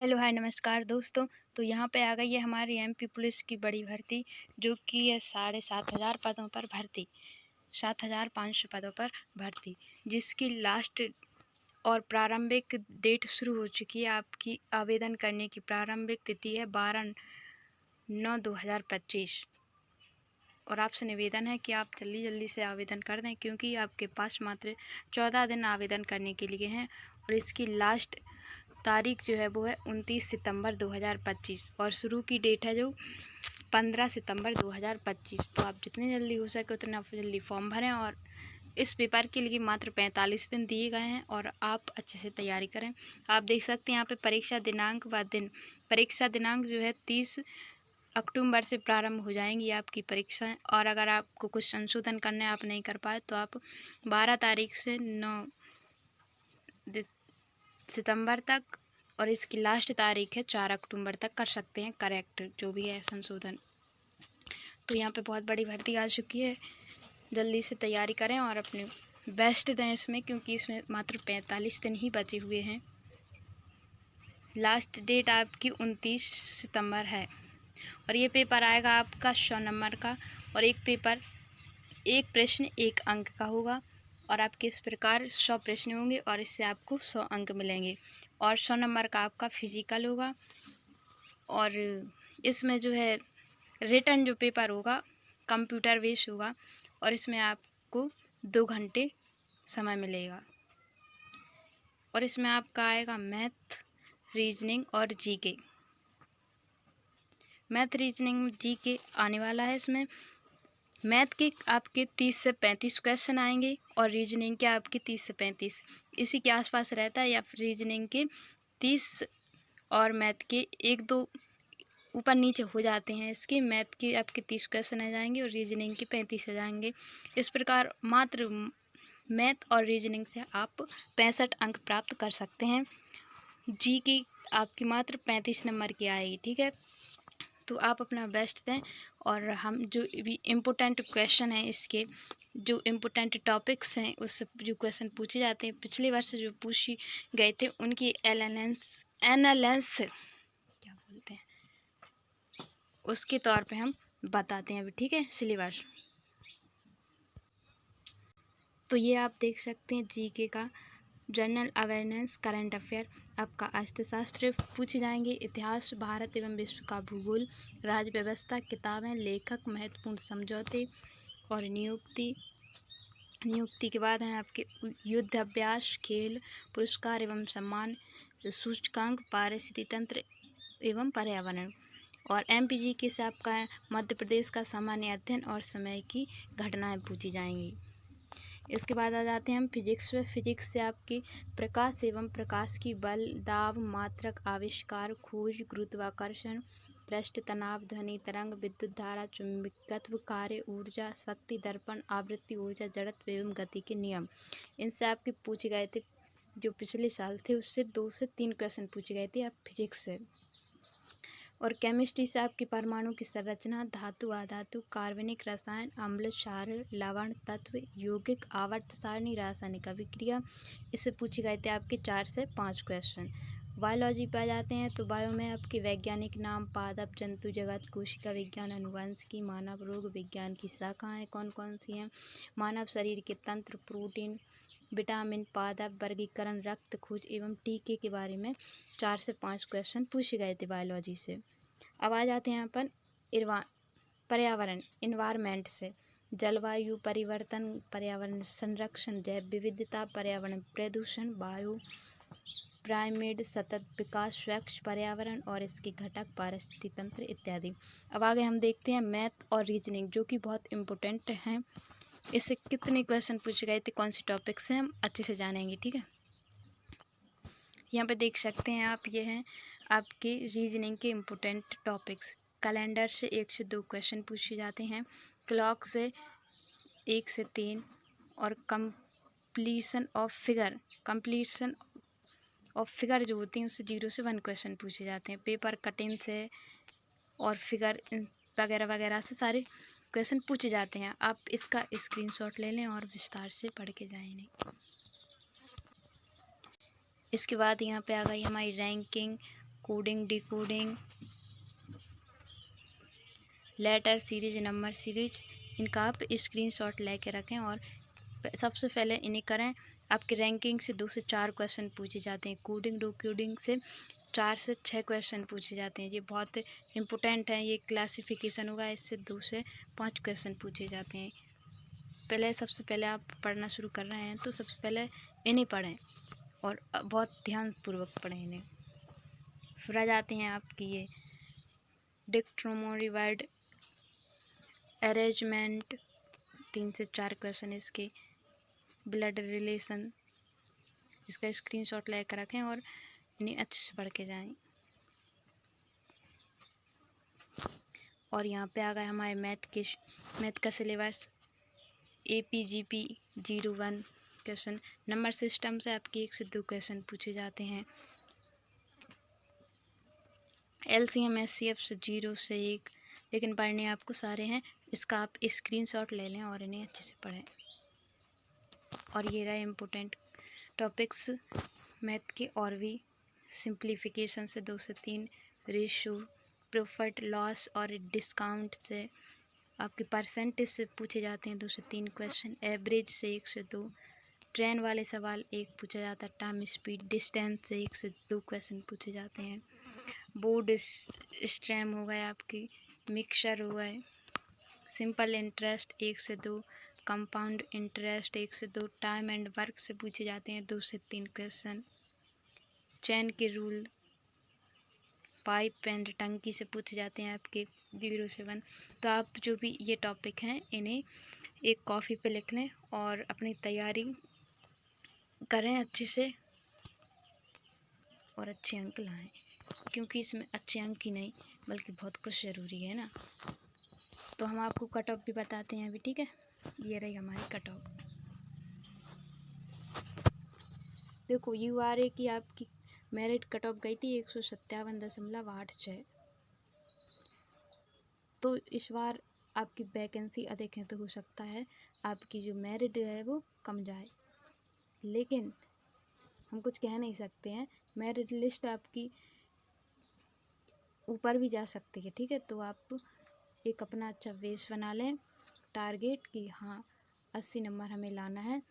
Hello hi नमस्कार दोस्तों। तो यहाँ पे आ गई है हमारी एमपी पुलिस की बड़ी भर्ती, जो कि है 7,500 पदों पर भर्ती, 7,500 पदों पर भर्ती, जिसकी लास्ट और प्रारंभिक डेट शुरू हो चुकी है। आपकी आवेदन करने की प्रारंभिक तिथि है 12/9/2025 और आपसे निवेदन है कि आप जल्दी जल्दी से आवेदन कर दें, क्योंकि आपके पास मात्र 14 दिन आवेदन करने के लिए हैं और इसकी लास्ट तारीख जो है वो है 29 सितंबर 2025 और शुरू की डेट है जो 15 सितंबर 2025। तो आप जितनी जल्दी हो सके उतना जल्दी फॉर्म भरें और इस पेपर के लिए मात्र 45 दिन दिए गए हैं और आप अच्छे से तैयारी करें। आप देख सकते हैं यहाँ पे परीक्षा दिनांक व दिन, परीक्षा दिनांक जो है 30 अक्टूबर से प्रारंभ हो जाएंगी आपकी परीक्षाएं, और अगर आपको कुछ संशोधन करने आप नहीं कर पाए तो आप 12 तारीख से 9 सितंबर तक और इसकी लास्ट तारीख है 4 अक्टूबर तक कर सकते हैं करेक्ट जो भी है संशोधन। तो यहाँ पे बहुत बड़ी भर्ती आ चुकी है, जल्दी से तैयारी करें और अपने बेस्ट दें इसमें, क्योंकि इसमें मात्र 45 दिन ही बचे हुए हैं। लास्ट डेट आपकी 29 सितंबर है और ये पेपर आएगा आपका 100 नंबर का और एक प्रश्न 1 अंक का होगा और आपके इस प्रकार 100 प्रश्न होंगे और इससे आपको 100 अंक मिलेंगे और 100 नंबर का आपका फिजिकल होगा। और इसमें जो है रिटन जो पेपर होगा कंप्यूटर बेस्ड होगा और इसमें आपको 2 घंटे समय मिलेगा और इसमें आपका आएगा मैथ, रीजनिंग और जीके। मैथ, रीजनिंग, जीके आने वाला है। इसमें मैथ के आपके 30 से 35 क्वेश्चन आएंगे और रीजनिंग के आपके 30 से 35 इसी के आसपास रहता है, या फिर रीजनिंग के 30 और मैथ के 1-2 ऊपर नीचे हो जाते हैं। इसके मैथ के आपके 30 क्वेश्चन आ जाएंगे और रीजनिंग के 35 आ जाएंगे। इस प्रकार मात्र मैथ और रीजनिंग से आप 65 अंक प्राप्त कर सकते हैं। जी की आपकी मात्र 35 नंबर की आएगी, ठीक है। तो आप अपना बेस्ट दें और हम जो भी इम्पोर्टेंट क्वेश्चन हैं, इसके जो इम्पोर्टेंट टॉपिक्स हैं, उससे जो क्वेश्चन पूछे जाते हैं पिछले वर्ष जो पूछे गए थे उनकी एनालिसिस क्या बोलते हैं उसके तौर पे हम बताते हैं अभी, ठीक है, सिलेबस। तो ये आप देख सकते हैं जीके का जनरल अवेयरनेस, करंट अफेयर, आपका अर्थशास्त्र पूछे जाएंगे, इतिहास, भारत एवं विश्व का भूगोल, राज्य व्यवस्था, किताबें, लेखक, महत्वपूर्ण समझौते और नियुक्ति के बाद हैं आपके युद्ध अभ्यास, खेल, पुरस्कार एवं सम्मान, सूचकांक, पारिस्थितिकी तंत्र एवं पर्यावरण। और एमपीजीके से आपका मध्य प्रदेश का सामान्य अध्ययन और समय की घटनाएं पूछी जाएंगी। इसके बाद आ जाते हैं हम फिजिक्स में। फिजिक्स से आपकी प्रकाश एवं प्रकाश की बल, दाब, मात्रक, आविष्कार, खोज, गुरुत्वाकर्षण, पृष्ठ तनाव, ध्वनि तरंग, विद्युत धारा, चुंबकत्व, कार्य ऊर्जा, शक्ति दर्पण, आवृत्ति ऊर्जा, जड़त्व एवं गति के नियम, इनसे आपके पूछे गए थे। जो पिछले साल थे उससे 2 से 3 क्वेश्चन पूछे गए थे आप फिजिक्स से। और केमिस्ट्री से आपकी परमाणु की संरचना, धातु, अधातु, कार्बनिक रसायन, अम्ल, क्षार, लवण, तत्व, यौगिक, आवर्त सारणी, रासायनिक अभिक्रिया, इससे पूछे गए थे आपके 4 से 5 क्वेश्चन। बायोलॉजी पे आ जाते हैं तो बायो में आपके वैज्ञानिक नाम, पादप, जंतु जगत, कोशिका विज्ञान, अनुवंशिकी, मानव रोग विज्ञान की शाखाएँ कौन कौन सी हैं, मानव शरीर के तंत्र, प्रोटीन, विटामिन, पादप, वर्गीकरण, रक्त खोज एवं टीके के बारे में 4 से 5 क्वेश्चन पूछे गए थे बायोलॉजी से। अब आ जाते हैं यहाँ पर पर्यावरण, इन्वायरमेंट से, जलवायु परिवर्तन, पर्यावरण संरक्षण, जैव विविधता, पर्यावरण प्रदूषण, वायु, प्राइमेड, सतत विकास, स्वच्छ पर्यावरण और इसके घटक, पारिस्थितिकी तंत्र इत्यादि। अब आगे हम देखते हैं मैथ और रीजनिंग, जो कि बहुत इम्पोर्टेंट हैं। इससे कितने क्वेश्चन पूछे गए थे, कौन सी टॉपिक से, हम अच्छे से जानेंगे, ठीक है। यहाँ पे देख सकते हैं आप, ये हैं आपके रीजनिंग के इम्पोर्टेंट टॉपिक्स। कैलेंडर से 1 से 2 क्वेश्चन पूछे जाते हैं, क्लॉक से 1 से 3 और कंप्लीशन ऑफ फिगर जो होती हैं उससे 0 से 1 क्वेश्चन पूछे जाते हैं। पेपर कटिंग से और फिगर वगैरह वगैरह से सारे क्वेश्चन पूछे जाते हैं। आप इसका स्क्रीनशॉट ले लें और विस्तार से पढ़ के जाएं। इसके बाद यहाँ पे आ गई हमारी ranking coding, decoding, letter series, number series, इनका आप स्क्रीनशॉट लेके रखें और सबसे पहले इन्हें करें। आपकी रैंकिंग से 2 से 4 क्वेश्चन पूछे जाते हैं। कोडिंग, डिकोडिंग से 4 से 6 क्वेश्चन पूछे जाते हैं। ये बहुत इम्पोर्टेंट है। ये क्लासिफिकेशन होगा, इससे 2 से 5 क्वेश्चन पूछे जाते हैं। सबसे पहले आप पढ़ना शुरू कर रहे हैं तो सबसे पहले इन्हें पढ़ें और बहुत ध्यानपूर्वक पढ़ें इन्हें। फिर आ जाते हैं आपकी ये डिक्टोमरी वर्ड अरेंजमेंट, 3 से 4 क्वेश्चन इसके। ब्लड रिलेशन, इसका स्क्रीनशॉट लेकर रखें और इन्हें अच्छे से पढ़ के जाएं। और यहाँ पे आ गए हमारे मैथ का syllabus. APGP 01 question. Number system से आपके 1 से 2 क्वेश्चन पूछे जाते हैं। LCM SCF से 0 से 1, लेकिन पढ़ने आपको सारे हैं। इसका आप स्क्रीनशॉट ले लें और इन्हें अच्छे से पढ़ें। और ये रहे इम्पोर्टेंट टॉपिक्स मैथ के। और भी सिंप्लीफिकेशन से 2 से 3, रेशो, प्रॉफिट लॉस और डिस्काउंट से आपके परसेंटेज से पूछे जाते हैं 2 से 3 क्वेश्चन। एवरेज से 1 से 2, ट्रेन वाले सवाल 1 पूछा जाता है। टाइम, स्पीड, डिस्टेंस से 1 से 2 क्वेश्चन पूछे जाते हैं। बोर्ड स्ट्रैम हो गए आपकी, मिक्सचर हो गए। सिंपल इंटरेस्ट 1 से 2, कंपाउंड इंटरेस्ट 1 से 2, टाइम एंड वर्क से पूछे जाते हैं 2 से 3 क्वेश्चन। चैन के रूल, पाइप एंड टंकी से पूछे जाते हैं आपके 0 से 1। तो आप जो भी ये टॉपिक हैं इन्हें एक कॉपी पे लिख लें और अपनी तैयारी करें अच्छे से और अच्छे अंक लाएं, क्योंकि इसमें अच्छे अंक ही नहीं बल्कि बहुत कुछ ज़रूरी है ना। तो हम आपको कट ऑफ भी बताते हैं अभी, ठीक है। ये रही हमारी कट ऑफ। देखो URA की आपकी मेरिट कट ऑफ गई थी 157.86। तो इस बार आपकी वैकेंसी अधिक है तो हो सकता है आपकी जो मेरिट है वो कम जाए, लेकिन हम कुछ कह नहीं सकते हैं। मेरिट लिस्ट आपकी ऊपर भी जा सकती है, ठीक है। तो आप एक अपना अच्छा बेस बना लें, टारगेट कि हाँ 80 नंबर हमें लाना है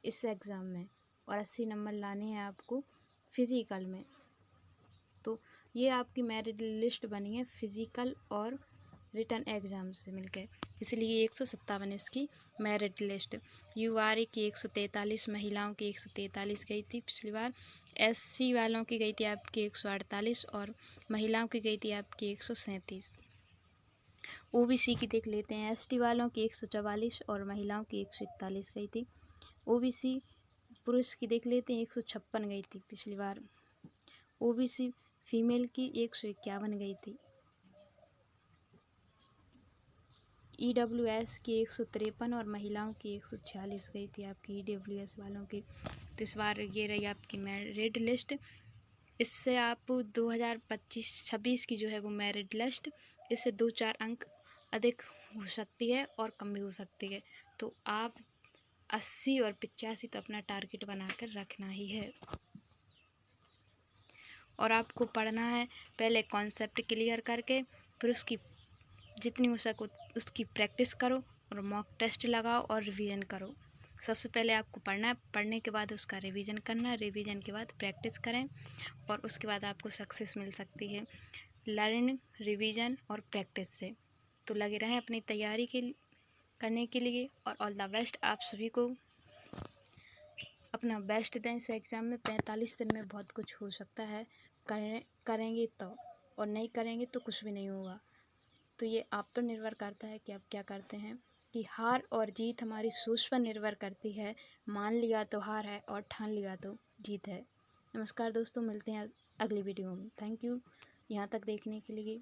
इस एग्ज़ाम में और 80 नंबर लाने हैं आपको फिज़िकल में। तो ये आपकी मेरिट लिस्ट बनी है फिज़िकल और रिटन एग्ज़ाम से मिलकर, इसलिए 157 इसकी मेरिट लिस्ट। URA की 143, महिलाओं की 143 गई थी पिछली बार। SC वालों की गई थी आपकी 148 और महिलाओं की गई थी आपकी 137। OBC की देख लेते हैं। ST वालों की 144 और महिलाओं की 141 गई थी। OBC पुरुष की देख लेते हैं 156 गई थी पिछली बार। OBC फीमेल की 151 गई थी। EWS की 153 और महिलाओं की 146 गई थी आपकी EWS वालों की। तो इस बार ये रही आपकी मेरिट लिस्ट। इससे आप 2025-26 की जो है वो मेरिट लिस्ट, इससे 2-4 अंक अधिक हो सकती है और कम भी हो सकती है। तो आप 80 और 85 तो अपना टारगेट बनाकर रखना ही है। और आपको पढ़ना है पहले कॉन्सेप्ट क्लियर करके, फिर उसकी जितनी हो सको उसकी प्रैक्टिस करो और मॉक टेस्ट लगाओ और रिवीजन करो। सबसे पहले आपको पढ़ना है, पढ़ने के बाद उसका रिवीजन करना है, रिवीजन के बाद प्रैक्टिस करें और उसके बाद आपको सक्सेस मिल सकती है लर्न, रिवीजन और प्रैक्टिस से। तो लगे रहें अपनी तैयारी करने के लिए और ऑल द बेस्ट। आप सभी को अपना बेस्ट दें इस एग्ज़ाम में। 45 दिन में बहुत कुछ हो सकता है, करेंगे तो, और नहीं करेंगे तो कुछ भी नहीं होगा। तो ये आप पर निर्भर करता है कि आप क्या करते हैं। कि हार और जीत हमारी सोच पर निर्भर करती है। मान लिया तो हार है और ठान लिया तो जीत है। नमस्कार दोस्तों, मिलते हैं अगली वीडियो में। थैंक यू यहाँ तक देखने के लिए।